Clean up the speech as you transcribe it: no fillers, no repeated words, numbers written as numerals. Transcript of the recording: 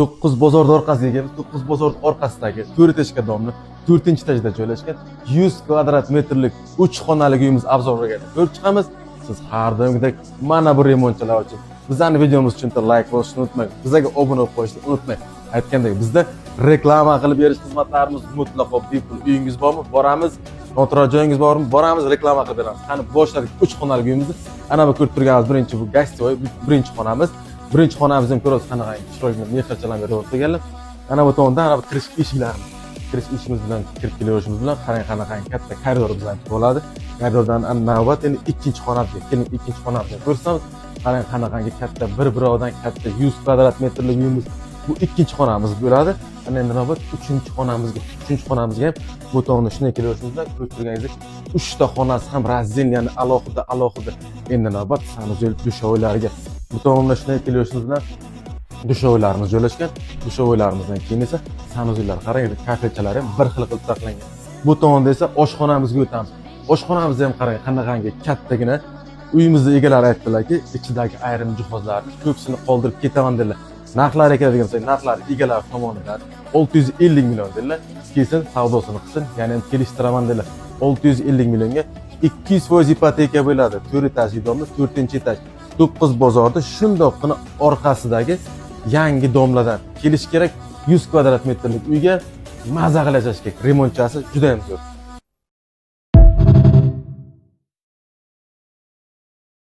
9 bozorda orqasiga kelib, 9 bozor orqasidagi 4 etажga domni 4-etajda joylashgan 100 kvadrat metrlik 3 xonali uyimiz obzoriga ko'rib chiqamiz. Siz har doimgidek mana bu remontchilar uchun bizning videomiz uchun like bosishni unutmang. Bizga obuna bo'lib qo'yishni unutmang. Aytgandek, bizda reklama qilib berish xizmatlarimiz mutlaqo bepul. Uyingiz bormi? Boramiz. Noturar joyingiz bormi? Boramiz, reklama qilib beramiz. Qani boshladik 3 xonali uyimizni. Ana bu ko'rib turganimiz birinchi bu gastoy, birinchi xonamiz. Birinchi xonamizni ham ko'rasiz, qanaqa chiroyli mehrchalar berib o'tirganlar. Ana bu tomonda ana bu kirish eshiklarimiz. Kirish eshigimiz bilan kirib kelaverishimiz bilan qarang qanaqa katta koridor bilan bo'ladi. Koridordan navbat endi ikkinchi xonamizga, keling ikkinchi xonamizni ko'rsamiz. Qarang qanaqangi katta bir-birovidan katta 100 kvadrat metrlik uyimiz. Bu ikkinchi xonamiz bo'ladi. Ana endi navbat uchinchi xonamizga. Uchinchi xonamizga ham bu tomonda shunday kelaverishimiz bilan ko'rib turganingizdek 3 ta xonasi ham razdelyan alohida. Endi navbat sanuzel dushovoylariga. Bu tomonda shunday kelaverishimiz bilan dushovoylarimiz joylashgan. Dushovoylarimizdan keyin esa sanuzellar, qarang, kafechalar ham bir xil qilib saqlangan. Bu tomonda esa oshxonamizga o'tamiz. Oshxonamizda ham qarang, qanaqangi kattagina. Uyimizning egalari aytdilarki, ichidagi ayrim jihozlarni ko'psini qoldirib ketaman dedilar. Narxlari keladigan bo'lsa, narxlari egalar tomonidan 650 million dedilar. Kelsin savdosini qilsin, ya'ni kelishtiraman dedilar. 650 millionga 200% ipoteka bo'ladi. 4 etajli domla, 4-etaj. 9 bozorda shundoqqina orqasidagi yangi domladan kelish kerak. 100 kvadrat metrlik uyga maza qilib yashash kerak. Remontchasi juda ham zo'r.